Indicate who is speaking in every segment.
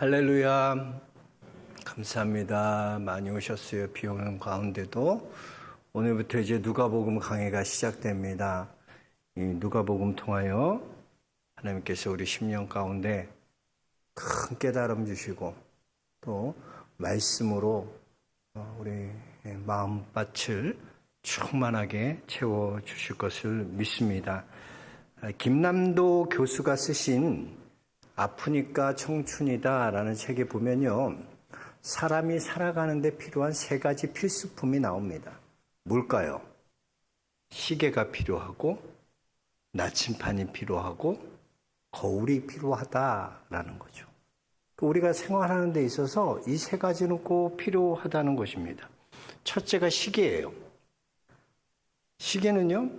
Speaker 1: 할렐루야. 감사합니다. 많이 오셨어요. 비 오는 가운데도. 오늘부터 이제 누가복음 강해가 시작됩니다. 이 누가복음 통하여 하나님께서 우리 심령 가운데 큰 깨달음 주시고 또 말씀으로 우리 마음밭을 충만하게 채워주실 것을 믿습니다. 김남도 교수가 쓰신 아프니까 청춘이다 라는 책에 보면요, 사람이 살아가는데 필요한 세 가지 필수품이 나옵니다. 뭘까요? 시계가 필요하고 나침판이 필요하고 거울이 필요하다라는 거죠. 우리가 생활하는 데 있어서 이 세 가지는 꼭 필요하다는 것입니다. 첫째가 시계예요. 시계는요,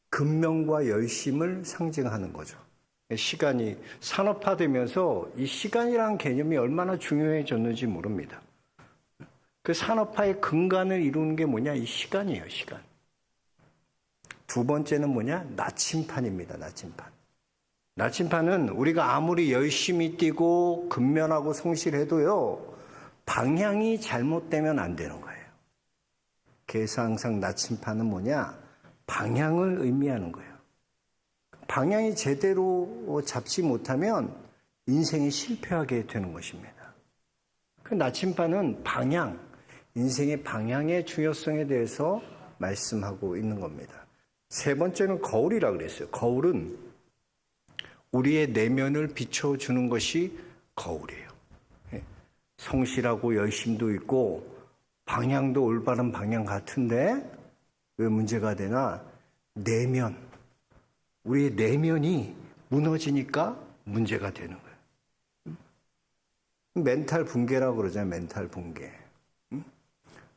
Speaker 1: 근면과 열심을 상징하는 거죠. 시간이 산업화되면서 이 시간이라는 개념이 얼마나 중요해졌는지 모릅니다. 그 산업화의 근간을 이루는 게 뭐냐? 이 시간이에요, 시간. 두 번째는 뭐냐? 나침판입니다, 나침판. 나침판은 우리가 아무리 열심히 뛰고 근면하고 성실해도요, 방향이 잘못되면 안 되는 거예요. 그래서 항상 나침판은 뭐냐? 방향을 의미하는 거예요. 방향이 제대로 잡지 못하면 인생이 실패하게 되는 것입니다. 그 나침판은 방향, 인생의 방향의 중요성에 대해서 말씀하고 있는 겁니다. 세 번째는 거울이라고 그랬어요. 거울은 우리의 내면을 비춰주는 것이 거울이에요. 성실하고 열심도 있고 방향도 올바른 방향 같은데 왜 문제가 되나? 내면, 우리의 내면이 무너지니까 문제가 되는 거예요. 멘탈 붕괴라고 그러잖아요. 멘탈 붕괴.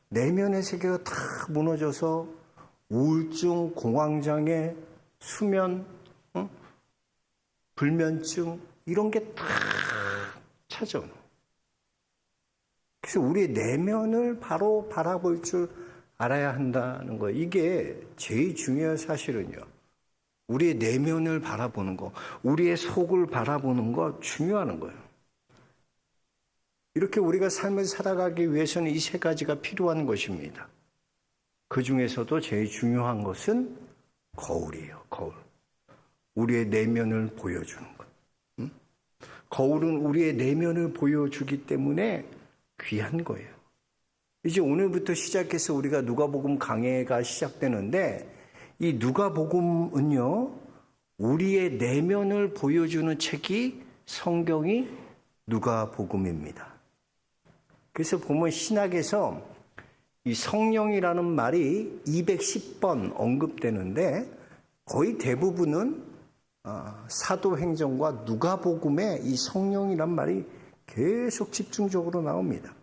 Speaker 1: 내면의 세계가 다 무너져서 우울증, 공황장애, 수면, 불면증 이런 게 다 찾아오는 거예요. 그래서 우리의 내면을 바로 바라볼 줄 알아야 한다는 거예요. 이게 제일 중요한 사실은요. 우리의 내면을 바라보는 거, 우리의 속을 바라보는 거 중요한 거예요. 이렇게 우리가 삶을 살아가기 위해서는 이 세 가지가 필요한 것입니다. 그 중에서도 제일 중요한 것은 거울이에요. 거울. 우리의 내면을 보여주는 것. 거울은 우리의 내면을 보여주기 때문에 귀한 거예요. 이제 오늘부터 시작해서 우리가 누가복음 강해가 시작되는데 이 누가복음은요, 우리의 내면을 보여주는 책이 성경이 누가복음입니다. 그래서 보면 신학에서 이 성령이라는 말이 210번 언급되는데 거의 대부분은 사도행전과 누가복음에 이 성령이란 말이 계속 집중적으로 나옵니다.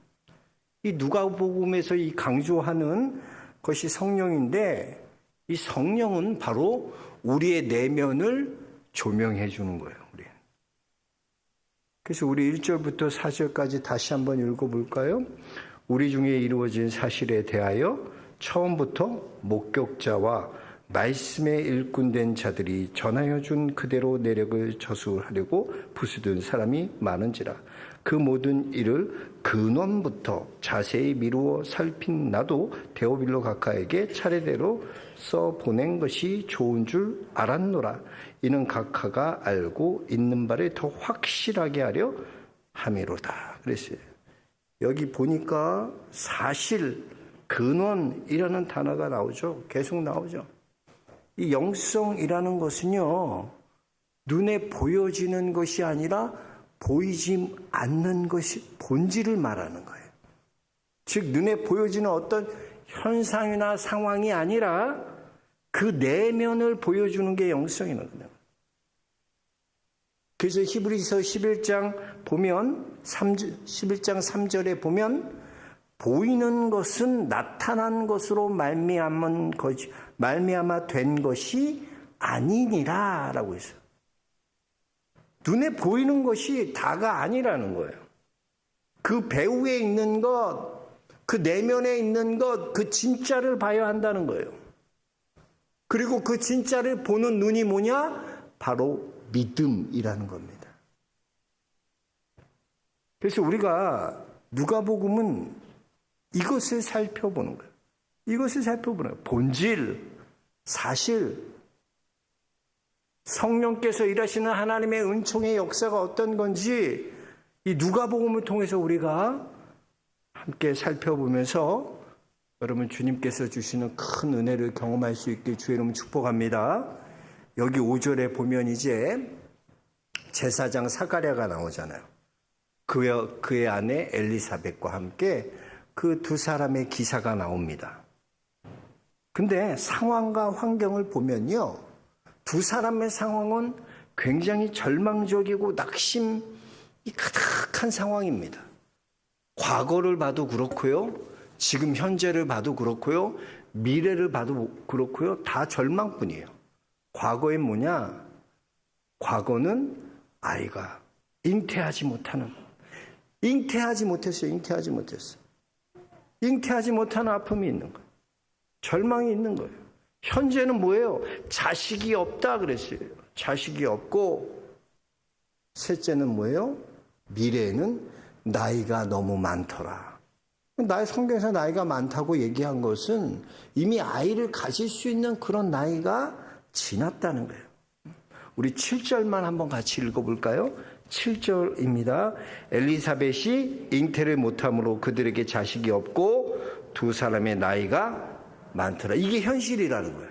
Speaker 1: 이 누가복음에서 이 강조하는 것이 성령인데 이 성령은 바로 우리의 내면을 조명해 주는 거예요. 그래서 우리 1절부터 4절까지 다시 한번 읽어볼까요? 우리 중에 이루어진 사실에 대하여 처음부터 목격자와 말씀에 일꾼된 자들이 전하여 준 그대로 내력을 저술하려고 부수던 사람이 많은지라. 그 모든 일을 근원부터 자세히 미루어 살핀 나도 데오빌로 각하에게 차례대로 써보낸 것이 좋은 줄 알았노라. 이는 각하가 알고 있는 바를 더 확실하게 하려 함이로다. 그랬어요. 여기 보니까 사실, 근원이라는 단어가 나오죠. 계속 나오죠. 이 영성이라는 것은요, 눈에 보여지는 것이 아니라 보이지 않는 것이 본질을 말하는 거예요. 즉 눈에 보여지는 어떤 현상이나 상황이 아니라 그 내면을 보여주는 게 영성이라는 거예요. 그래서 히브리서 11장 보면 11장 3절에 보면 보이는 것은 나타난 것으로 말미암아 된 것이 아니니라 라고 했어요. 눈에 보이는 것이 다가 아니라는 거예요. 그 배후에 있는 것, 그 내면에 있는 것, 그 진짜를 봐야 한다는 거예요. 그리고 그 진짜를 보는 눈이 뭐냐? 바로 믿음이라는 겁니다. 그래서 우리가 누가복음은 이것을 살펴보는 거예요. 이것을 살펴보는 거예요. 본질, 사실, 성령께서 일하시는 하나님의 은총의 역사가 어떤 건지 이 누가복음을 통해서 우리가 함께 살펴보면서 여러분 주님께서 주시는 큰 은혜를 경험할 수 있게 주의 이름 축복합니다. 여기 5절에 보면 이제 제사장 사가랴가 나오잖아요. 그의 아내 엘리사벳과 함께 그 두 사람의 기사가 나옵니다. 근데 상황과 환경을 보면요, 두 사람의 상황은 굉장히 절망적이고 낙심이 가득한 상황입니다. 과거를 봐도 그렇고요, 지금 현재를 봐도 그렇고요, 미래를 봐도 그렇고요, 다 절망뿐이에요. 과거엔 뭐냐? 과거는 아이가 잉태하지 못했어요. 잉태하지 못하는 아픔이 있는 거예요. 절망이 있는 거예요. 현재는 뭐예요? 자식이 없다 그랬어요. 자식이 없고, 셋째는 뭐예요? 미래에는 나이가 너무 많더라. 나의 성경에서 나이가 많다고 얘기한 것은 이미 아이를 가질 수 있는 그런 나이가 지났다는 거예요. 우리 7절만 한번 같이 읽어볼까요? 7절입니다. 엘리사벳이 잉태를 못함으로 그들에게 자식이 없고 두 사람의 나이가 많더라. 이게 현실이라는 거예요.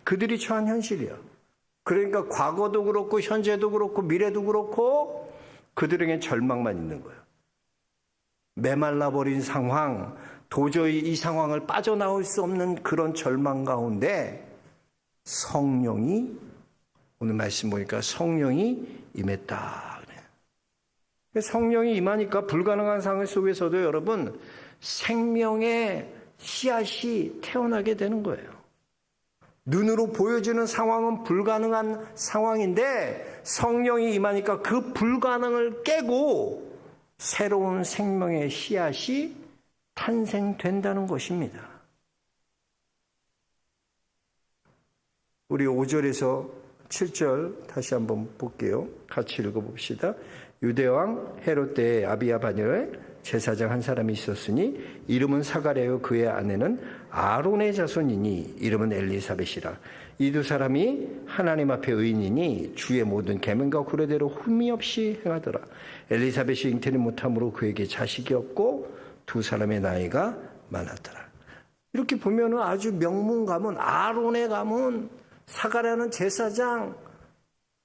Speaker 1: 그들이 처한 현실이야. 그러니까 과거도 그렇고 현재도 그렇고 미래도 그렇고 그들에게 절망만 있는 거예요. 메말라버린 상황, 도저히 이 상황을 빠져나올 수 없는 그런 절망 가운데 성령이, 오늘 말씀 보니까 성령이 임했다. 성령이 임하니까 불가능한 상황 속에서도 여러분 생명의 씨앗이 태어나게 되는 거예요. 눈으로 보여지는 상황은 불가능한 상황인데 성령이 임하니까 그 불가능을 깨고 새로운 생명의 씨앗이 탄생된다는 것입니다. 우리 5절에서 7절 다시 한번 볼게요. 같이 읽어봅시다. 유대왕 헤롯 때에 아비야 반열에 제사장 한 사람이 있었으니 이름은 사가랴요 그의 아내는 아론의 자손이니 이름은 엘리사벳이라. 이 두 사람이 하나님 앞에 의인이니 주의 모든 계명과 규례대로 흠이 없이 행하더라. 엘리사벳이 잉태를 못함으로 그에게 자식이 없고 두 사람의 나이가 많았더라. 이렇게 보면은 아주 명문 가문, 아론의 가문, 사가랴는 제사장,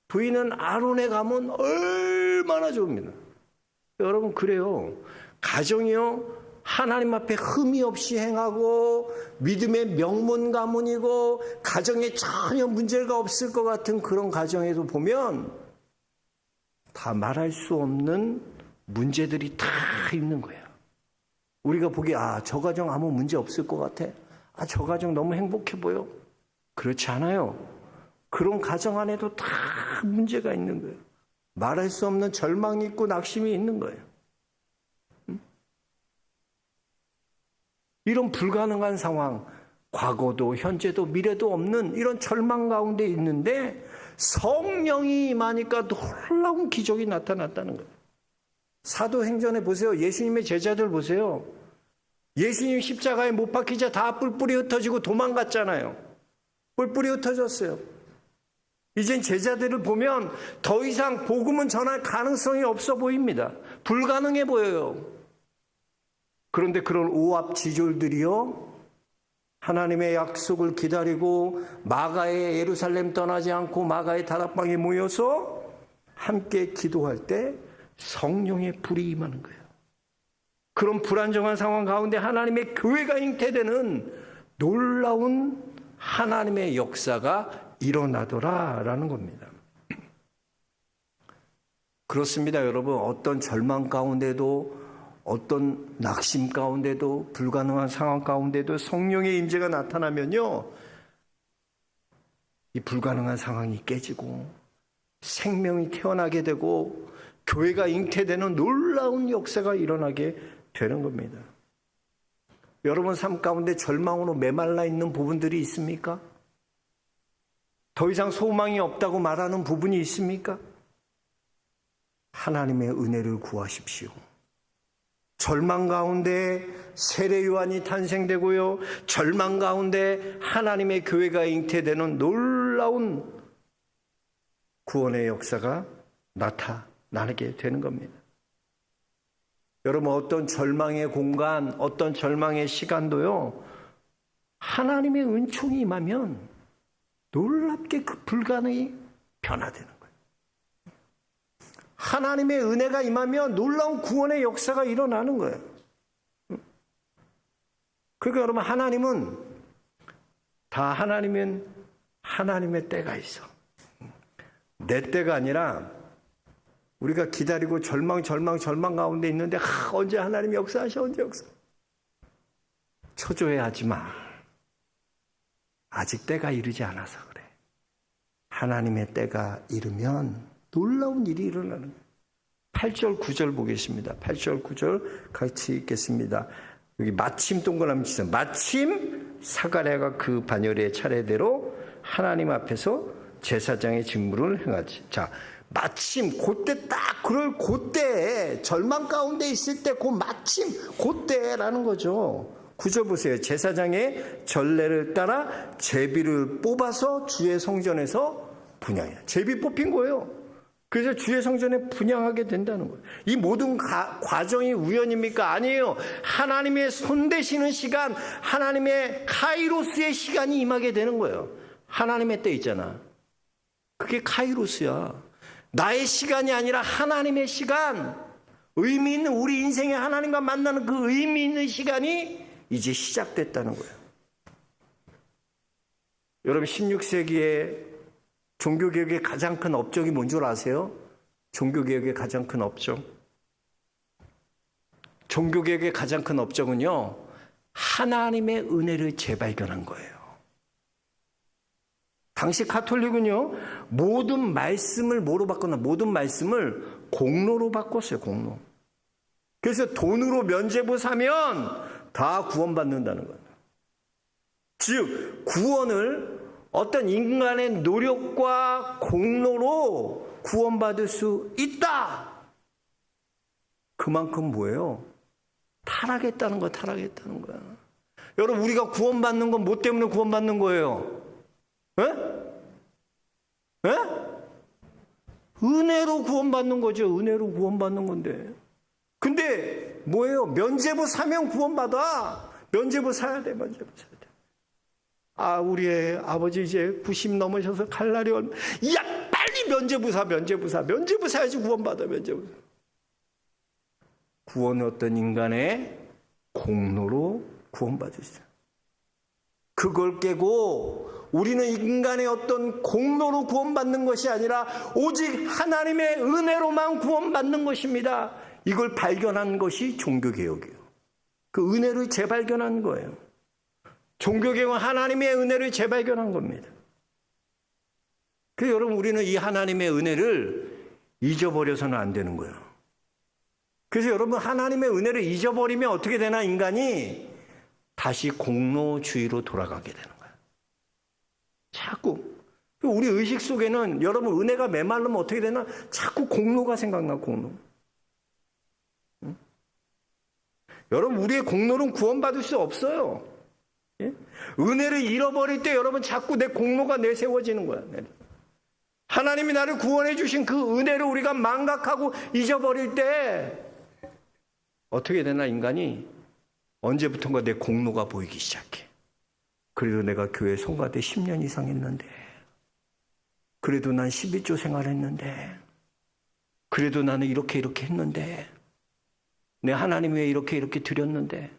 Speaker 1: 부인은 아론의 가문, 얼마나 좋습니다. 여러분, 그래요. 가정이요, 하나님 앞에 흠이 없이 행하고 믿음의 명문 가문이고 가정에 전혀 문제가 없을 것 같은 그런 가정에도 보면 다 말할 수 없는 문제들이 다 있는 거예요. 우리가 보기에 저 가정 아무 문제 없을 것 같아. 저 가정 너무 행복해 보여. 그렇지 않아요. 그런 가정 안에도 다 문제가 있는 거예요. 말할 수 없는 절망이 있고 낙심이 있는 거예요. 이런 불가능한 상황, 과거도 현재도 미래도 없는 이런 절망 가운데 있는데 성령이 임하니까 놀라운 기적이 나타났다는 거예요. 사도행전에 보세요. 예수님의 제자들 보세요. 예수님 십자가에 못 박히자 다 뿔뿔이 흩어지고 도망갔잖아요. 뿔뿔이 흩어졌어요. 이젠 제자들을 보면 더 이상 복음은 전할 가능성이 없어 보입니다. 불가능해 보여요. 그런데 그런 오합지졸들이요, 하나님의 약속을 기다리고 마가의 예루살렘 떠나지 않고 마가의 다락방에 모여서 함께 기도할 때 성령의 불이 임하는 거예요. 그런 불안정한 상황 가운데 하나님의 교회가 잉태되는 놀라운 하나님의 역사가 일어나더라라는 겁니다. 그렇습니다, 여러분. 어떤 절망 가운데도, 어떤 낙심 가운데도, 불가능한 상황 가운데도 성령의 임재가 나타나면요, 이 불가능한 상황이 깨지고 생명이 태어나게 되고 교회가 잉태되는 놀라운 역사가 일어나게 되는 겁니다. 여러분 삶 가운데 절망으로 메말라 있는 부분들이 있습니까? 더 이상 소망이 없다고 말하는 부분이 있습니까? 하나님의 은혜를 구하십시오. 절망 가운데 세례 요한이 탄생되고요. 절망 가운데 하나님의 교회가 잉태되는 놀라운 구원의 역사가 나타나게 되는 겁니다. 여러분, 어떤 절망의 공간, 어떤 절망의 시간도요, 하나님의 은총이 임하면 놀랍게 그 불가능이 변화되는 거예요. 하나님의 은혜가 임하면 놀라운 구원의 역사가 일어나는 거예요. 그러니까 여러분, 하나님은 다 하나님은 하나님의 때가 있어. 내 때가 아니라 우리가 기다리고 절망 가운데 있는데 언제 하나님이 역사하셔, 언제 역사. 초조해하지 마. 아직 때가 이르지 않아서 그래. 하나님의 때가 이르면 놀라운 일이 일어나는 거예요. 8절 9절 보겠습니다. 8절 9절 같이 읽겠습니다. 여기 마침 동그라미 치세요. 마침 사가랴가 그 반열의 차례대로 하나님 앞에서 제사장의 직무를 행하지. 자, 마침 그때 딱 그럴 그때에 절망 가운데 있을 때 그 마침 그때라는 거죠. 9절 보세요. 제사장의 전례를 따라 제비를 뽑아서 주의 성전에서 분향해. 제비 뽑힌 거예요. 그래서 주의 성전에 분향하게 된다는 거예요. 이 모든 과정이 우연입니까? 아니에요. 하나님의 손대시는 시간, 하나님의 카이로스의 시간이 임하게 되는 거예요. 하나님의 때 있잖아. 그게 카이로스야. 나의 시간이 아니라 하나님의 시간, 의미 있는 우리 인생에 하나님과 만나는 그 의미 있는 시간이 이제 시작됐다는 거예요. 여러분, 16세기에 종교개혁의 가장 큰 업적이 뭔 줄 아세요? 종교개혁의 가장 큰 업적. 종교개혁의 가장 큰 업적은요, 하나님의 은혜를 재발견한 거예요. 당시 카톨릭은요, 모든 말씀을 뭐로 바꿨나? 모든 말씀을 공로로 바꿨어요, 공로. 그래서 돈으로 면죄부 사면 다 구원받는다는 거예요. 즉, 구원을 어떤 인간의 노력과 공로로 구원받을 수 있다. 그만큼 뭐예요? 타락했다는 거야, 타락했다는 거야. 여러분, 우리가 구원받는 건 뭐 때문에 구원받는 거예요? 에? 에? 은혜로 구원받는 거죠. 은혜로 구원받는 건데. 근데 뭐예요? 면죄부 사면 구원받아. 면죄부 사야 돼. 면죄부 사야 돼. 아, 우리의 아버지 이제 90 넘으셔서 갈 날이 얼마. 야, 빨리 면죄부 사야지 구원받아. 면죄부. 구원은 어떤 인간의 공로로 구원받으시죠. 그걸 깨고 우리는 인간의 어떤 공로로 구원받는 것이 아니라 오직 하나님의 은혜로만 구원받는 것입니다. 이걸 발견한 것이 종교개혁이에요. 그 은혜를 재발견한 거예요. 종교개혁은 하나님의 은혜를 재발견한 겁니다. 그래서 여러분, 우리는 이 하나님의 은혜를 잊어버려서는 안 되는 거예요. 그래서 여러분, 하나님의 은혜를 잊어버리면 어떻게 되나? 인간이 다시 공로주의로 돌아가게 되는 거예요. 자꾸 우리 의식 속에는 여러분, 은혜가 메말르면 어떻게 되나? 자꾸 공로가 생각나. 공로. 응? 여러분, 우리의 공로는 구원받을 수 없어요. 예? 은혜를 잃어버릴 때 여러분, 자꾸 내 공로가 내세워지는 거야. 하나님이 나를 구원해 주신 그 은혜를 우리가 망각하고 잊어버릴 때 어떻게 되나? 인간이 언제부턴가 내 공로가 보이기 시작해. 그래도 내가 교회 성가대 10년 이상 했는데, 그래도 난 12조 생활했는데, 그래도 나는 이렇게 했는데, 내 하나님 위해 이렇게 드렸는데.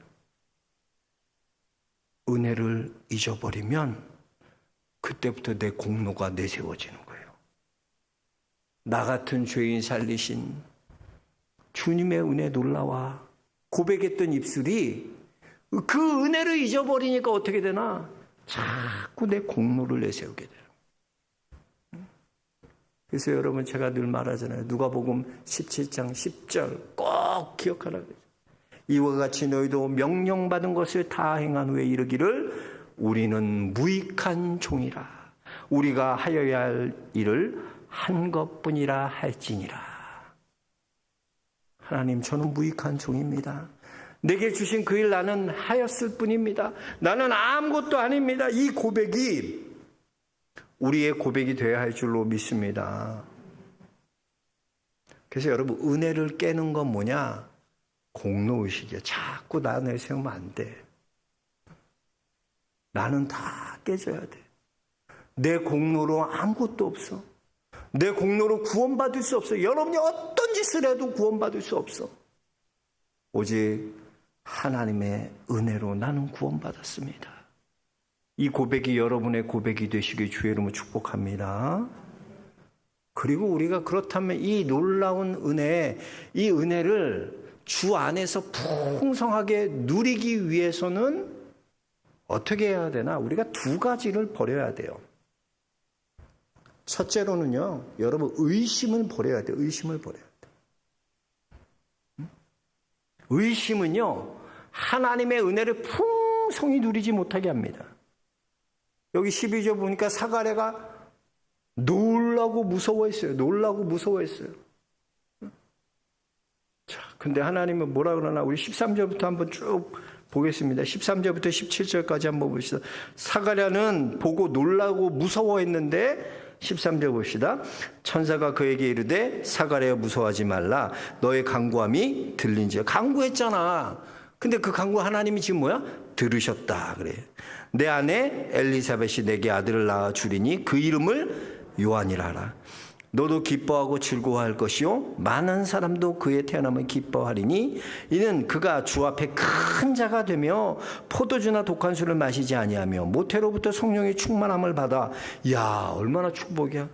Speaker 1: 은혜를 잊어버리면 그때부터 내 공로가 내세워지는 거예요. 나 같은 죄인 살리신 주님의 은혜 놀라와 고백했던 입술이 그 은혜를 잊어버리니까 어떻게 되나? 자꾸 내 공로를 내세우게 돼요. 그래서 여러분, 제가 늘 말하잖아요. 누가복음 17장 10절 꼭 기억하라고 그러죠. 이와 같이 너희도 명령받은 것을 다 행한 후에 이르기를 우리는 무익한 종이라. 우리가 하여야 할 일을 한 것뿐이라 할지니라. 하나님, 저는 무익한 종입니다. 내게 주신 그 일 나는 하였을 뿐입니다. 나는 아무것도 아닙니다. 이 고백이 우리의 고백이 되어야 할 줄로 믿습니다. 그래서 여러분, 은혜를 깨는 건 뭐냐? 공로의식이야. 자꾸 나 내세우면 안 돼. 나는 다 깨져야 돼. 내 공로로 아무것도 없어. 내 공로로 구원받을 수 없어. 여러분이 어떤 짓을 해도 구원받을 수 없어. 오직 하나님의 은혜로 나는 구원받았습니다. 이 고백이 여러분의 고백이 되시길 주의 이름으로 축복합니다. 그리고 우리가 그렇다면 이 놀라운 은혜, 이 은혜를 주 안에서 풍성하게 누리기 위해서는 어떻게 해야 되나? 우리가 두 가지를 버려야 돼요. 첫째로는요, 여러분, 의심을 버려야 돼요. 의심을 버려야 돼요. 의심은요, 하나님의 은혜를 풍성히 누리지 못하게 합니다. 여기 12절 보니까 사가랴가 놀라고 무서워했어요. 놀라고 무서워했어요. 자, 근데 하나님은 뭐라 그러나? 우리 13절부터 한번 쭉 보겠습니다. 13절부터 17절까지 한번 봅시다. 사가랴는 보고 놀라고 무서워했는데 13절 봅시다. 천사가 그에게 이르되 사가랴여 무서워하지 말라. 너의 간구함이 들린지라. 간구했잖아. 근데 그 간구 하나님이 지금 뭐야? 들으셨다 그래. 내 아내 엘리사벳이 내게 아들을 낳아 주리니 그 이름을 요한이라 하라. 너도 기뻐하고 즐거워할 것이요 많은 사람도 그의 태어남을 기뻐하리니 이는 그가 주 앞에 큰 자가 되며 포도주나 독한 술을 마시지 아니하며 모태로부터 성령의 충만함을 받아. 야, 얼마나 축복이야.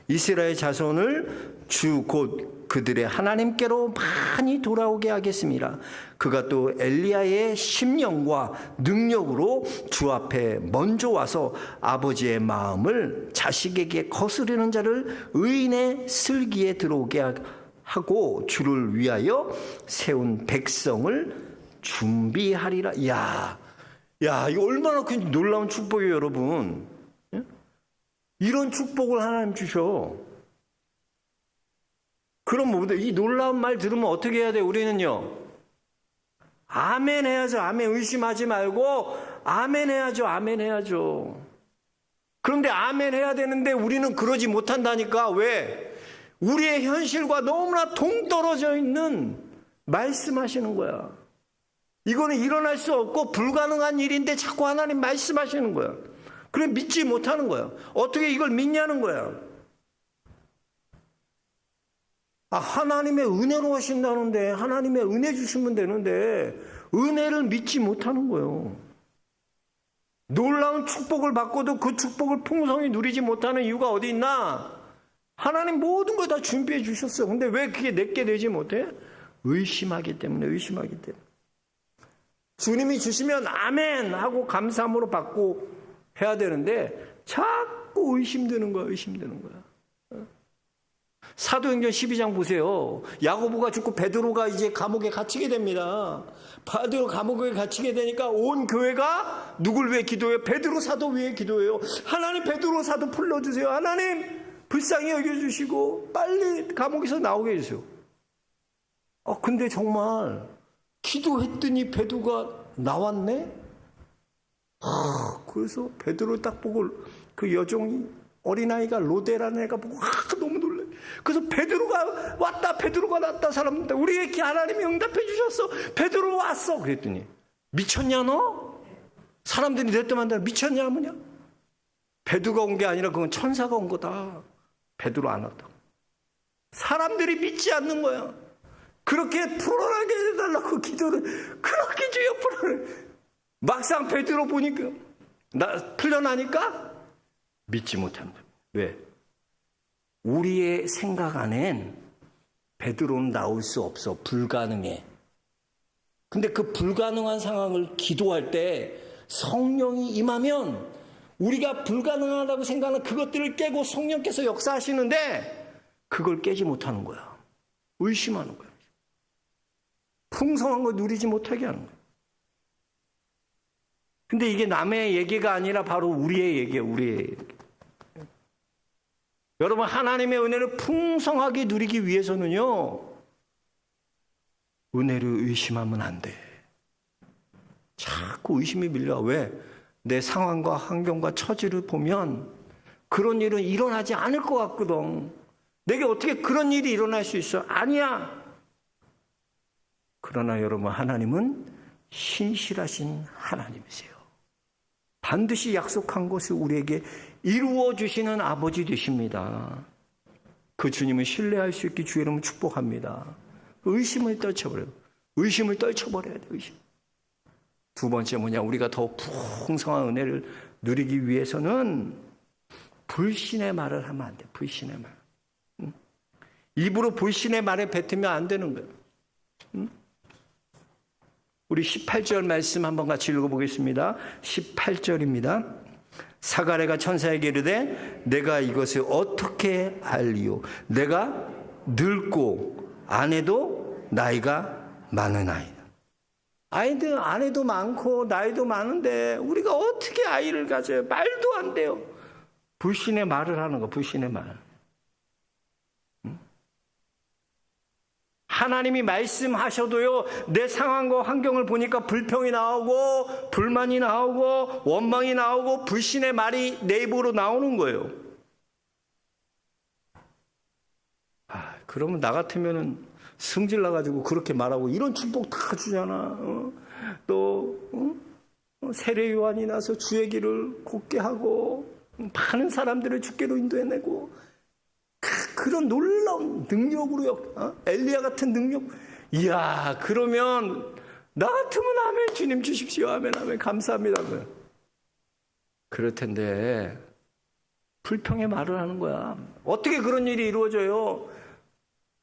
Speaker 1: 이스라엘 자손을 주 곧 그들의 하나님께로 많이 돌아오게 하겠습니다. 그가 또 엘리야의 심령과 능력으로 주 앞에 먼저 와서 아버지의 마음을 자식에게 거스르는 자를 의인의 슬기에 들어오게 하고 주를 위하여 세운 백성을 준비하리라. 야, 이거 얼마나 큰 놀라운 축복이에요, 여러분. 이런 축복을 하나님 주셔. 그럼 뭐보다 이 놀라운 말 들으면 어떻게 해야 돼? 우리는요, 아멘 해야죠. 아멘. 의심하지 말고 아멘 해야죠. 아멘 해야죠. 그런데 아멘 해야 되는데 우리는 그러지 못한다니까. 왜? 우리의 현실과 너무나 동떨어져 있는 말씀하시는 거야. 이거는 일어날 수 없고 불가능한 일인데 자꾸 하나님 말씀하시는 거야. 그래, 믿지 못하는 거야. 어떻게 이걸 믿냐는 거야. 하나님의 은혜로 하신다는데, 하나님의 은혜 주시면 되는데 은혜를 믿지 못하는 거예요. 놀라운 축복을 받고도 그 축복을 풍성히 누리지 못하는 이유가 어디 있나? 하나님 모든 걸 다 준비해 주셨어요. 근데 왜 그게 내게 되지 못해? 의심하기 때문에. 주님이 주시면 아멘 하고 감사함으로 받고 해야 되는데 자꾸 의심드는 거야. 사도행전 12장 보세요. 야고보가 죽고 베드로가 이제 감옥에 갇히게 됩니다. 베드로 감옥에 갇히게 되니까 온 교회가 누굴 위해 기도해요? 베드로 사도 위해 기도해요. 하나님, 베드로 사도 풀러주세요. 하나님, 불쌍히 여겨주시고 빨리 감옥에서 나오게 해주세요. 근데 정말 기도했더니 베드로가 나왔네? 그래서 베드로 딱 보고 그 여종이, 어린아이가, 로데라는 애가 보고 너무 놀래. 그래서 베드로가 왔다, 베드로가 났다. 사람들, 우리에게 하나님이 응답해 주셨어. 베드로 왔어. 그랬더니 미쳤냐 너? 사람들이 냈더만 미쳤냐 뭐냐? 베드로가 온 게 아니라 그건 천사가 온 거다. 베드로 안 왔다고. 사람들이 믿지 않는 거야. 그렇게 풀어나게 해달라고 기도를 그렇게 주여 풀어내. 막상 베드로 보니까 풀려나니까 믿지 못하는 거야. 왜? 우리의 생각 안엔 베드로는 나올 수 없어. 불가능해. 근데 그 불가능한 상황을 기도할 때 성령이 임하면 우리가 불가능하다고 생각하는 그것들을 깨고 성령께서 역사하시는데 그걸 깨지 못하는 거야. 의심하는 거야. 풍성한 거 누리지 못하게 하는 거야. 근데 이게 남의 얘기가 아니라 바로 우리의 얘기예요. 우리의 얘기. 여러분, 하나님의 은혜를 풍성하게 누리기 위해서는요, 은혜를 의심하면 안 돼. 자꾸 의심이 밀려. 왜? 내 상황과 환경과 처지를 보면 그런 일은 일어나지 않을 것 같거든. 내게 어떻게 그런 일이 일어날 수 있어? 아니야. 그러나 여러분, 하나님은 신실하신 하나님이세요. 반드시 약속한 것을 우리에게 이루어 주시는 아버지 되십니다. 그 주님을 신뢰할 수 있게 주의 이름을 축복합니다. 의심을 떨쳐버려요. 의심을 떨쳐버려야 돼. 의심. 두 번째 뭐냐? 우리가 더 풍성한 은혜를 누리기 위해서는 불신의 말을 하면 안 돼. 불신의 말. 입으로 불신의 말에 뱉으면 안 되는 거예요. 우리 18절 말씀 한번 같이 읽어보겠습니다. 18절입니다. 사가랴가 천사에게 이르되 내가 이것을 어떻게 알리오? 내가 늙고 아내도 나이가 많은 아이다. 아내도 많고 나이도 많은데 우리가 어떻게 아이를 가져요? 말도 안 돼요. 불신의 말을 하는 거, 불신의 말. 하나님이 말씀하셔도요, 내 상황과 환경을 보니까 불평이 나오고 불만이 나오고 원망이 나오고 불신의 말이 내 입으로 나오는 거예요. 그러면 나 같으면은 승질 나가지고 그렇게 말하고 이런 축복 다 주잖아. 또 세례 요한이 나서 주의 길을 곱게 하고 많은 사람들을 주께로 인도해내고 그런 놀라운 능력으로요. 엘리야 같은 능력. 이야, 그러면 나 같으면 아멘 주님 주십시오. 아멘 아멘 감사합니다. 그럴 텐데 불평의 말을 하는 거야. 어떻게 그런 일이 이루어져요?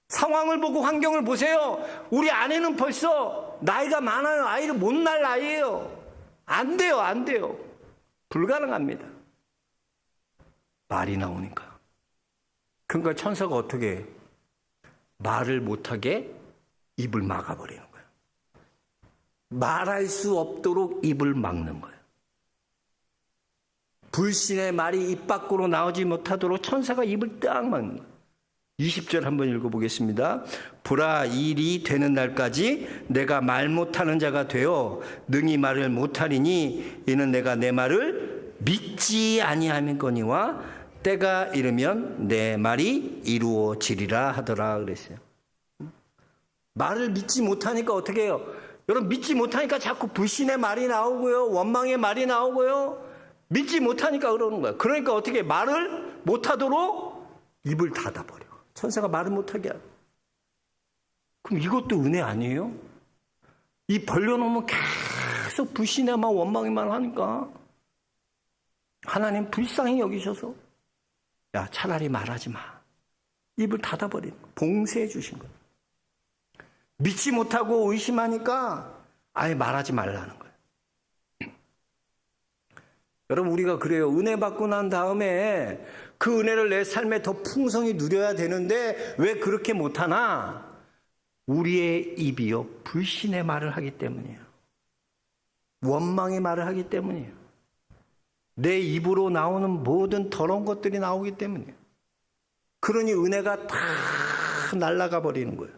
Speaker 1: 상황을 보고 환경을 보세요. 우리 아내는 벌써 나이가 많아요. 아이를 못 낳을 나이예요. 안 돼요. 안 돼요. 불가능합니다. 말이 나오니까. 그러니까 천사가 어떻게 해? 말을 못하게 입을 막아버리는 거예요. 말할 수 없도록 입을 막는 거예요. 불신의 말이 입 밖으로 나오지 못하도록 천사가 입을 딱 막는 거예요. 20절 한번 읽어보겠습니다. 보라, 이 일이 되는 날까지 내가 말 못하는 자가 되어 능히 말을 못하리니 이는 내가 내 말을 믿지 아니하면거니와 때가 이르면 내 말이 이루어지리라 하더라 그랬어요. 말을 믿지 못하니까 어떻게 해요? 여러분, 믿지 못하니까 자꾸 불신의 말이 나오고요, 원망의 말이 나오고요, 믿지 못하니까 그러는 거예요. 그러니까 어떻게 말을 못하도록 입을 닫아버려. 천사가 말을 못하게 하고. 그럼 이것도 은혜 아니에요? 입 벌려놓으면 계속 불신의 말, 원망의 말 하니까 하나님 불쌍히 여기셔서 야, 차라리 말하지 마. 입을 닫아버리는 거예요. 봉쇄해 주신 거예요. 믿지 못하고 의심하니까 아예 말하지 말라는 거예요. 여러분, 우리가 그래요. 은혜 받고 난 다음에 그 은혜를 내 삶에 더 풍성히 누려야 되는데 왜 그렇게 못하나? 우리의 입이요, 불신의 말을 하기 때문이에요. 원망의 말을 하기 때문이에요. 내 입으로 나오는 모든 더러운 것들이 나오기 때문이에요. 그러니 은혜가 다 날아가 버리는 거예요.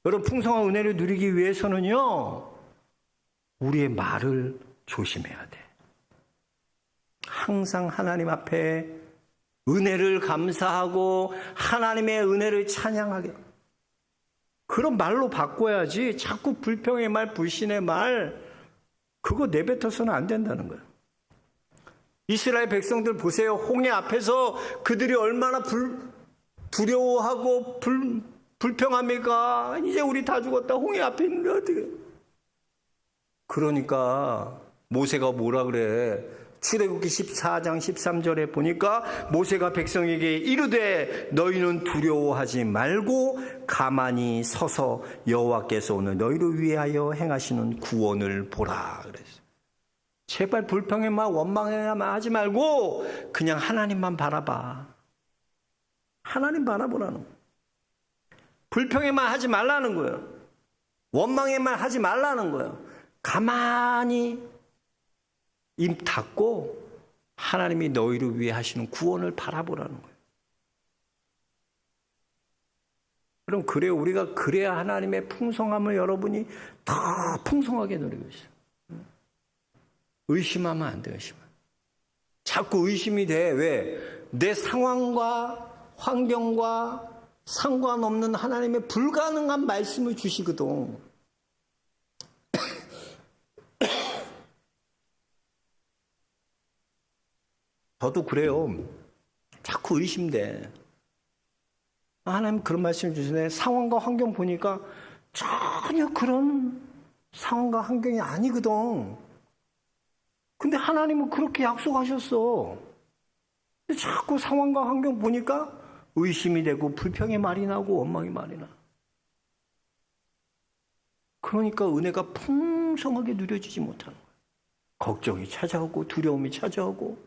Speaker 1: 여러분, 풍성한 은혜를 누리기 위해서는요, 우리의 말을 조심해야 돼. 항상 하나님 앞에 은혜를 감사하고 하나님의 은혜를 찬양하게. 그런 말로 바꿔야지 자꾸 불평의 말, 불신의 말, 그거 내뱉어서는 안 된다는 거예요. 이스라엘 백성들 보세요. 홍해 앞에서 그들이 얼마나 두려워하고 불평합니까? 이제 우리 다 죽었다. 홍해 앞에 있는데 어떻게. 그러니까 모세가 뭐라 그래? 출애굽기 14장 13절에 보니까 모세가 백성에게 이르되 너희는 두려워하지 말고 가만히 서서 여호와께서 오늘 너희를 위하여 행하시는 구원을 보라 그랬어요. 제발 불평의 말, 원망의 말 하지 말고 그냥 하나님만 바라봐. 하나님 바라보라는 거예요. 불평의 말 하지 말라는 거예요. 원망의 말 하지 말라는 거예요. 가만히 입 닫고 하나님이 너희를 위해 하시는 구원을 바라보라는 거예요. 그럼 그래요. 우리가 그래야 하나님의 풍성함을 여러분이 더 풍성하게 누리고 있어요. 의심하면 안 돼요. 자꾸 의심이 돼. 왜? 내 상황과 환경과 상관없는 하나님의 불가능한 말씀을 주시거든. 저도 그래요. 자꾸 의심돼. 하나님 그런 말씀 주시네. 상황과 환경 보니까 전혀 그런 상황과 환경이 아니거든. 근데 하나님은 그렇게 약속하셨어. 근데 자꾸 상황과 환경 보니까 의심이 되고 불평의 말이 나고 원망의 말이 나. 그러니까 은혜가 풍성하게 누려지지 못하는 거예요. 걱정이 찾아오고 두려움이 찾아오고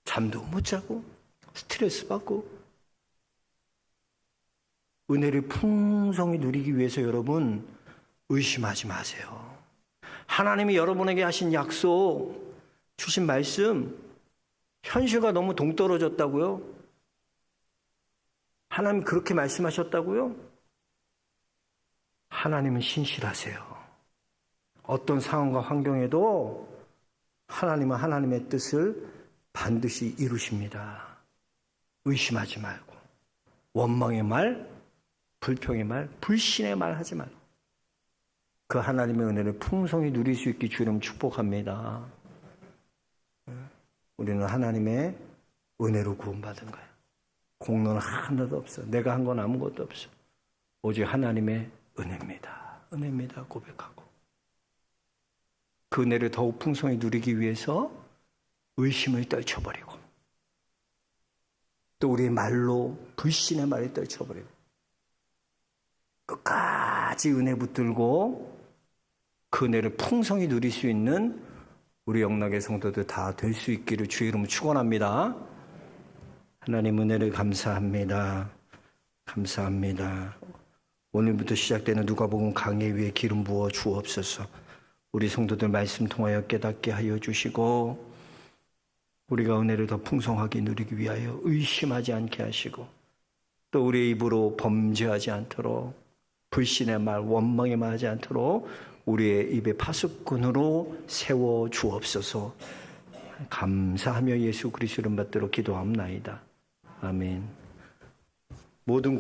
Speaker 1: 잠도 못 자고 스트레스 받고. 은혜를 풍성히 누리기 위해서 여러분 의심하지 마세요. 하나님이 여러분에게 하신 약속, 주신 말씀, 현실과 너무 동떨어졌다고요? 하나님 그렇게 말씀하셨다고요? 하나님은 신실하세요. 어떤 상황과 환경에도 하나님은 하나님의 뜻을 반드시 이루십니다. 의심하지 말고 원망의 말, 불평의 말, 불신의 말 하지 말고 그 하나님의 은혜를 풍성히 누릴 수 있게 주님 축복합니다. 우리는 하나님의 은혜로 구원받은 거예요. 공로는 하나도 없어. 내가 한 건 아무것도 없어. 오직 하나님의 은혜입니다. 은혜입니다. 고백하고 그 은혜를 더욱 풍성히 누리기 위해서 의심을 떨쳐버리고 또 우리의 말로 불신의 말을 떨쳐버리고 끝까지 은혜 붙들고 그 은혜를 풍성히 누릴 수 있는 우리 영락의 성도들 다 될 수 있기를 주의 이름으로 축원합니다. 하나님 은혜를 감사합니다. 감사합니다. 오늘부터 시작되는 누가복음 강해 위에 기름 부어 주옵소서. 우리 성도들 말씀 통하여 깨닫게 하여 주시고 우리가 은혜를 더 풍성하게 누리기 위하여 의심하지 않게 하시고 또 우리의 입으로 범죄하지 않도록 불신의 말, 원망의 말 하지 않도록 우리의 입에 파수꾼으로 세워 주옵소서. 감사하며 예수 그리스도 이름 받들어 기도합나이다. 아멘. 모든